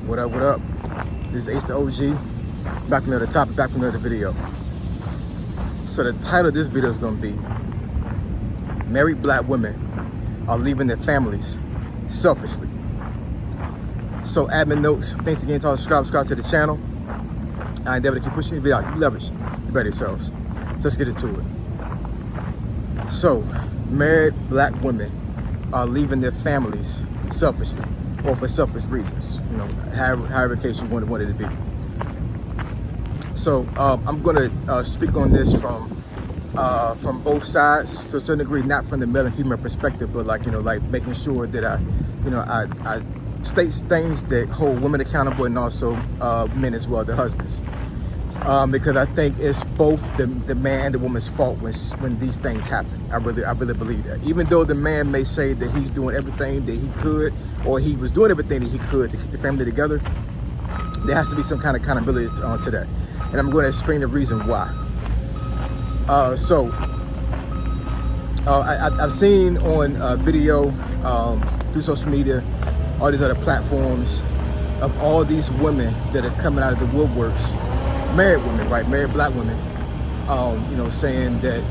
What up, what up? This is Ace the OG, back with another topic, back with another video. So the title of this video is gonna be, Married Black Women Are Leaving Their Families Selfishly. So admin notes, thanks again to all subscribe to the channel. I endeavor to keep pushing the video out, keep leverage, you better yourselves. Let's get into it. So, married black women are leaving their families selfishly, or for selfish reasons, you know, however case you want it to be. So I'm gonna speak on this from both sides to a certain degree, not from the male and female perspective, but like making sure that I state things that hold women accountable and also men as well, the husbands. Because I think it's both the man and the woman's fault when these things happen. I really believe that. Even though the man may say that he's doing everything that he could, or he was doing everything that he could to keep the family together, there has to be some kind of accountability to that. And I'm going to explain the reason why. I've seen on video, through social media, all these other platforms, of all these women that are coming out of the woodworks, married women, right? Married black women, saying that,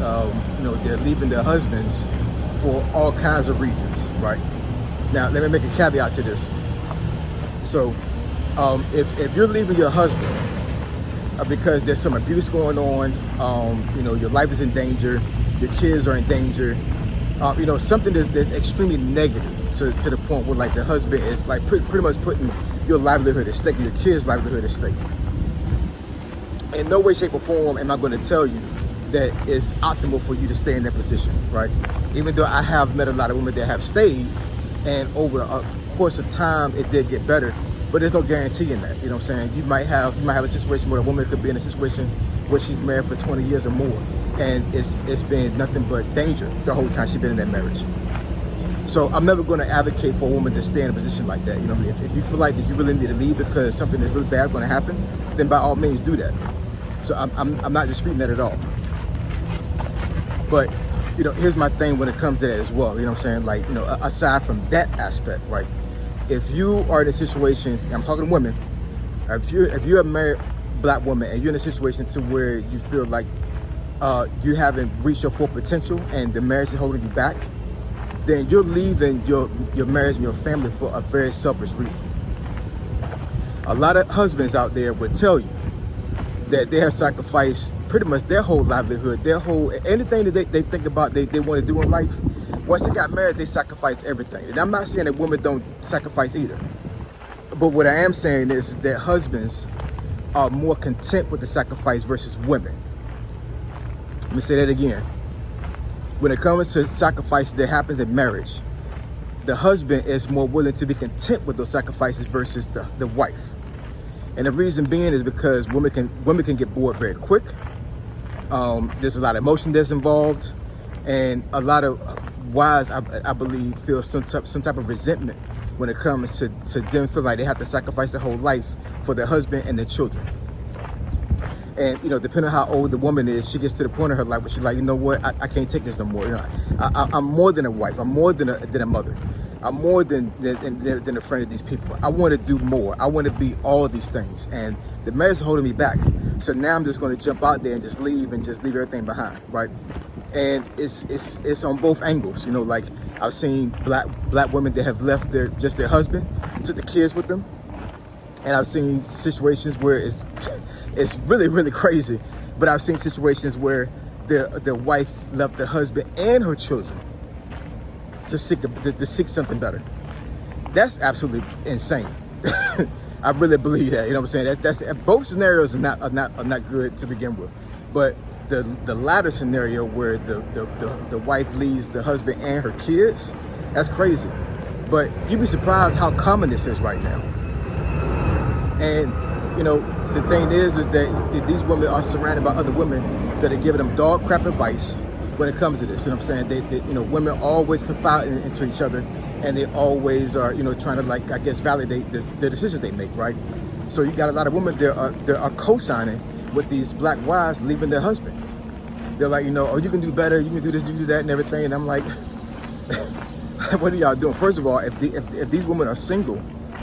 they're leaving their husbands for all kinds of reasons, right? Now, let me make a caveat to this. So, if you're leaving your husband because there's some abuse going on, your life is in danger, your kids are in danger, something that's extremely negative to the point where like the husband is like pretty much putting your livelihood at stake, your kids' livelihood at stake. In no way, shape, or form am I going to tell you that it's optimal for you to stay in that position, right? Even though I have met a lot of women that have stayed, and over a course of time, it did get better. But there's no guarantee in that. You know what I'm saying? You might have a situation where a woman could be in a situation where she's married for 20 years or more, and it's been nothing but danger the whole time she's been in that marriage. So I'm never going to advocate for a woman to stay in a position like that. If you feel like that you really need to leave because something is really bad going to happen, then by all means do that. So I'm not disputing that at all. But, here's my thing when it comes to that as well. You know what I'm saying? Like, aside from that aspect, right? If you are in a situation, I'm talking to women, if you're a married black woman and you're in a situation to where you feel like you haven't reached your full potential and the marriage is holding you back, then you're leaving your marriage and your family for a very selfish reason. A lot of husbands out there would tell you that they have sacrificed pretty much their whole livelihood, anything that they think about they want to do in life. Once they got married, they sacrifice everything. And I'm not saying that women don't sacrifice either. But what I am saying is that husbands are more content with the sacrifice versus women. Let me say that again. When it comes to sacrifice that happens in marriage, the husband is more willing to be content with those sacrifices versus the wife. And the reason being is because women can get bored very quick. There's a lot of emotion that's involved, and a lot of wives, I believe, feel some type of resentment when it comes to them feel like they have to sacrifice their whole life for their husband and their children. And depending on how old the woman is, she gets to the point in her life where she's like, you know what, I can't take this no more. I'm more than a wife. I'm more than a mother. I'm more than a friend of these people. I want to do more. I want to be all of these things. And the marriage is holding me back. So now I'm just going to jump out there and just leave everything behind, right? And it's on both angles. Like I've seen black women that have left their husband, took the kids with them. And I've seen situations where it's really, really crazy. But I've seen situations where the wife left the husband and her children to seek something better. That's absolutely insane. I really believe that. You know what I'm saying? That's both scenarios are not good to begin with. But the latter scenario where the wife leaves the husband and her kids, that's crazy. But you'd be surprised how common this is right now. And the thing is that these women are surrounded by other women that are giving them dog crap advice when it comes to this. You know what I'm saying? Women always confide into each other, and they always are, trying to validate the decisions they make, right? So you got a lot of women that are co-signing with these black wives leaving their husband. They're like, oh, you can do better, you can do this, you can do that, and everything. And I'm like, what are y'all doing? First of all, if these women are single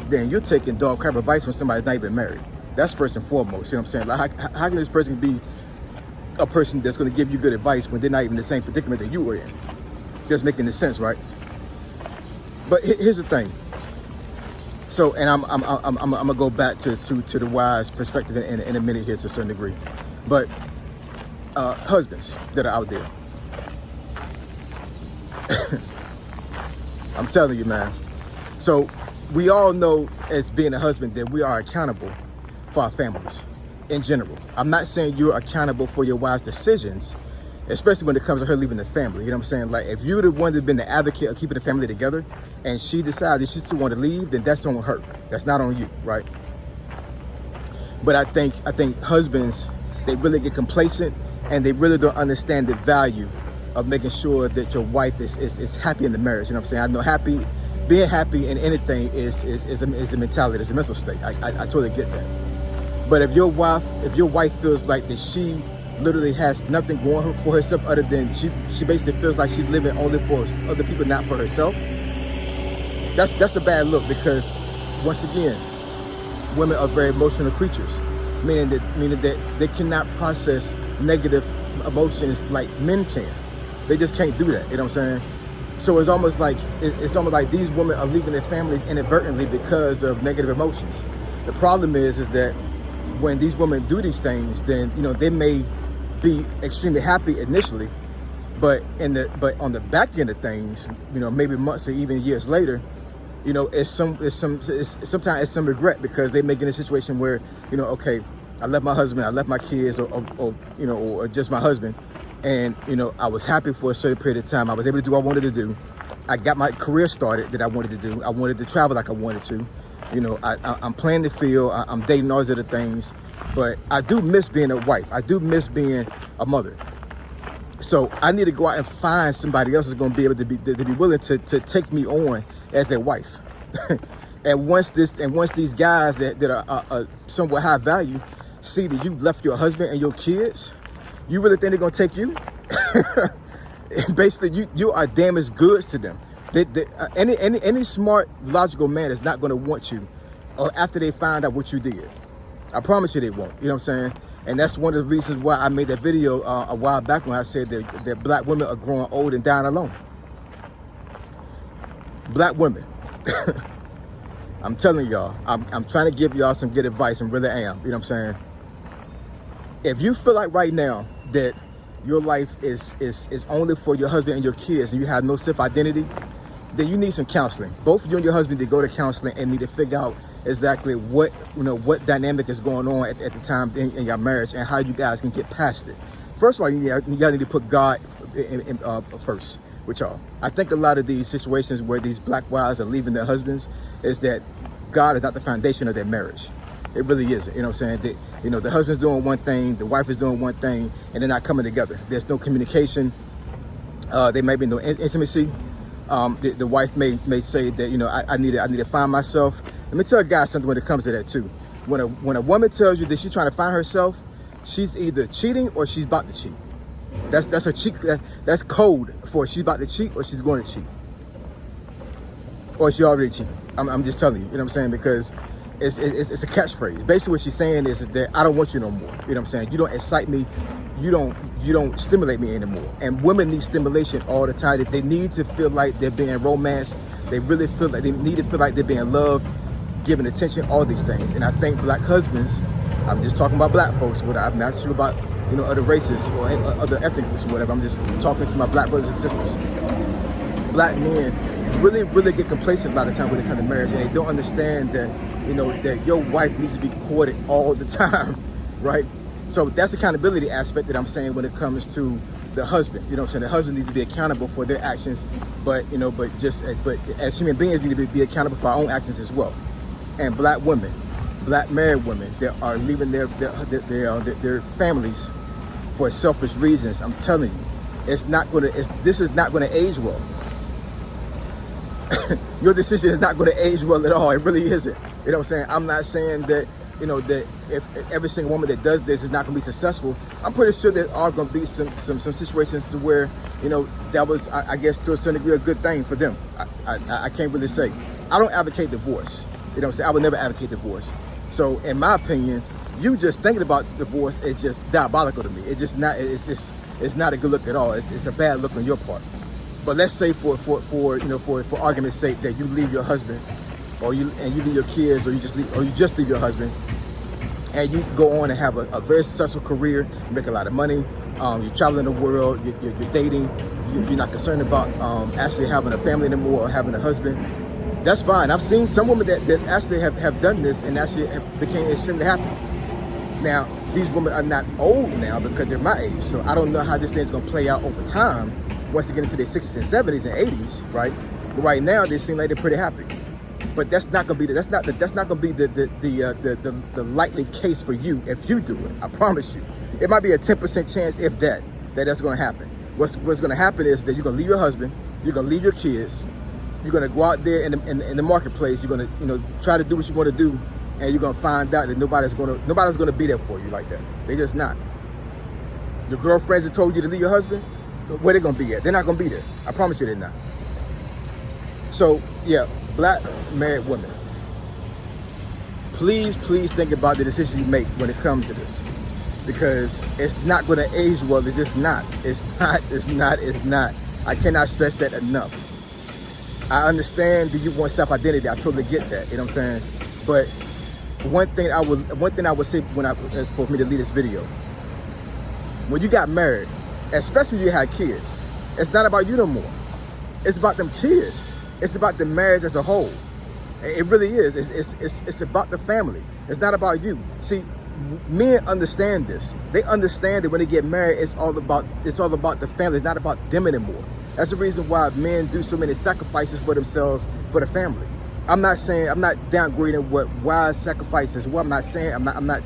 then you're taking dog crap advice from somebody that's not even married. That's first and foremost. You know what I'm saying? Like, how can this person be a person that's going to give you good advice when they're not even in the same predicament that you were in? Just making this sense, right? But here's the thing. So, and I'm gonna go back to the wise perspective in a minute here to a certain degree. But husbands that are out there, I'm telling you, man. So we all know, as being a husband, that we are accountable for our families in general. I'm not saying you're accountable for your wife's decisions, especially when it comes to her leaving the family. You know what I'm saying? Like, if you're the one that's been the advocate of keeping the family together and she decides she still want to leave, then that's on her. That's not on you, right? But I think husbands, they really get complacent and they really don't understand the value of making sure that your wife is happy in the marriage. You know what I'm saying? I know being happy in anything is a mentality, it's a mental state. I totally get that. But if your wife feels like that she literally has nothing going for herself other than she basically feels like she's living only for other people, not for herself, that's a bad look, because once again, women are very emotional creatures, meaning that they cannot process negative emotions like men can. They just can't do that. You know what I'm saying? So it's almost like these women are leaving their families inadvertently because of negative emotions. The problem is that when these women do these things, then they may be extremely happy initially, but on the back end of things, maybe months or even years later, sometimes it's some regret, because they may get in a situation where okay, I left my husband, I left my kids, or just my husband, and I was happy for a certain period of time. I was able to do what I wanted to do. I got my career started that I wanted to do. I wanted to travel like I wanted to. I'm playing the field. I'm dating all these other things, but I do miss being a wife. I do miss being a mother. So I need to go out and find somebody else that's going to be able to be willing to take me on as a wife. and once these guys that are somewhat high value see that you left your husband and your kids, you really think they're going to take you? Basically, you are damaged goods to them. Any smart, logical man is not going to want you after they find out what you did. I promise you they won't. You know what I'm saying? And that's one of the reasons why I made that video a while back when I said that black women are growing old and dying alone. Black women. I'm telling y'all, I'm trying to give y'all some good advice, and really am. You know what I'm saying? If you feel like right now that your life is only for your husband and your kids, and you have no self-identity, then you need some counseling. Both you and your husband need to go to counseling and need to figure out exactly what dynamic is going on at the time in your marriage, and how you guys can get past it. First of all, you gotta need to put God in first with y'all. I think a lot of these situations where these black wives are leaving their husbands is that God is not the foundation of their marriage. It really isn't. You know what I'm saying? That, the husband's doing one thing, the wife is doing one thing, and they're not coming together. There's no communication. There may be no intimacy. The wife may say that I need to find myself. Let me tell guys something when it comes to that too. When a woman tells you that she's trying to find herself, she's either cheating or she's about to cheat. That's a cheat. That's code for she's about to cheat or she's going to cheat, or she already cheated. I'm just telling you. You know what I'm saying? Because it's a catchphrase. Basically, what she's saying is that I don't want you no more. You know what I'm saying? You don't excite me. You don't stimulate me anymore. And women need stimulation all the time. They need to feel like they're being romanced. They really feel like they need to feel like they're being loved, given attention, all these things. And I think black husbands, I'm just talking about black folks, I'm not sure about other races or other ethnic groups or whatever. I'm just talking to my black brothers and sisters. Black men really, really get complacent a lot of time when it comes to marriage, and they don't understand that that your wife needs to be courted all the time, right? So that's the accountability aspect that I'm saying when it comes to the husband. You know what I'm saying? The husband needs to be accountable for their actions, but as human beings, we need to be accountable for our own actions as well. And black women, black married women that are leaving their families for selfish reasons, I'm telling you, this is not gonna age well. Your decision is not gonna age well at all. It really isn't. You know what I'm saying? I'm not saying that that if every single woman that does this is not going to be successful. I'm pretty sure there are going to be some situations to where that was, I guess, to a certain degree, a good thing for them. I can't really say. I don't advocate divorce. You know what I'm saying? I would never advocate divorce. So in my opinion, you just thinking about divorce is just diabolical to me. It's not a good look at all. It's a bad look on your part. But let's say for argument's sake that you leave your husband, or you leave your kids, or you just leave your husband, and you go on and have a very successful career, you make a lot of money, you're traveling the world, you're dating, you're not concerned about actually having a family anymore or having a husband. That's fine. I've seen some women that actually have done this and actually became extremely happy. Now, these women are not old now because they're my age, so I don't know how this thing's gonna play out over time once they get into their 60s and 70s and 80s, right? But right now, they seem like they're pretty happy. But that's not gonna be the likely case for you if you do it. I promise you. It might be a 10% chance, if that's gonna happen. What's gonna happen is that you're gonna leave your husband, you're gonna leave your kids, you're gonna go out there in the marketplace, you're gonna try to do what you want to do, and you're gonna find out that nobody's gonna be there for you like that. They're just not. Your girlfriends that told you to leave your husband, where they gonna be at? They're not gonna be there. I promise you they're not. So yeah, black married women, please think about the decision you make when it comes to this, because it's not gonna age well. It's just not. It's not. I cannot stress that enough. I understand that you want self-identity. I totally get that. You know what I'm saying? But one thing I would say for me to leave this video, when you got married, especially when you had kids, it's not about you no more. It's about them kids. It's about the marriage as a whole. It really is. It's about the family. It's not about you. See, men understand this. They understand that when they get married, it's all about the family. It's not about them anymore. That's the reason why men do so many sacrifices for themselves, for the family. I'm not downgrading what wives sacrifices. What I'm not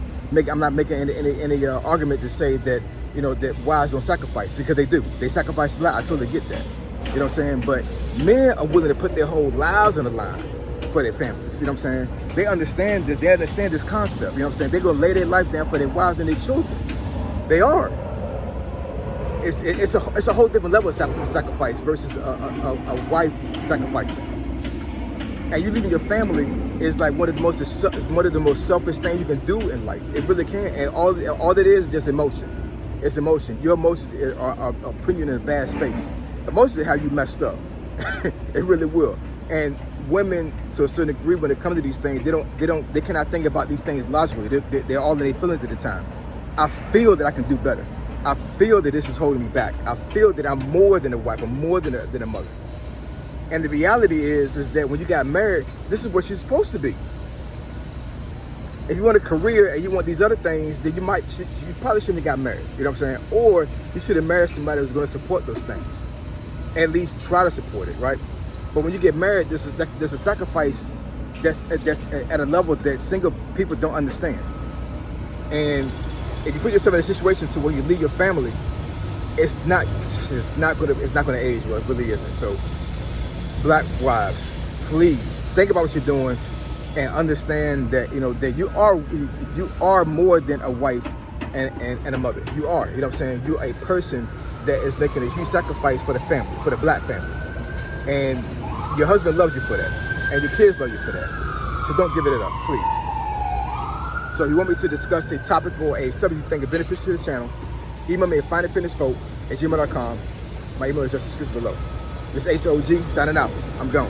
making any argument to say that that wives don't sacrifice, because they do. They sacrifice a lot. I totally get that. You know what I'm saying? But men are willing to put their whole lives on the line for their families. You know what I'm saying? They understand this. They understand this concept. You know what I'm saying? They're gonna lay their life down for their wives and their children. They are. It's a whole different level of sacrifice versus a wife sacrificing. And you leaving your family is like one of the most selfish things you can do in life. It really can. And all it is just emotion. It's emotion. Your emotions are putting you in a bad space. Emotions are how you messed up. It really will. And women, to a certain degree, when it comes to these things, they cannot think about these things logically. They're all in their feelings at the time. I feel that I can do better. I feel that this is holding me back. I feel that I'm more than a wife. I'm more than a mother. And the reality is that when you got married, this is what you're supposed to be. If you want a career and you want these other things, then you probably shouldn't have got married. You know what I'm saying? Or you should have married somebody who's going to support those things. At least try to support it, right? But when you get married, there's a sacrifice that's at a level that single people don't understand. And if you put yourself in a situation to where you leave your family, it's not gonna age well. It really isn't. So, black wives, please think about what you're doing and understand that that you are more than a wife and a mother. You are. You know what I'm saying? You're a person that is making a huge sacrifice for the family, for the black family. And your husband loves you for that. And your kids love you for that. So don't give it up, please. So if you want me to discuss a topic or a subject you think is beneficial to the channel, email me at finditfitnessfolk@gmail.com. My email address is below. This is Ace OG signing out. I'm gone.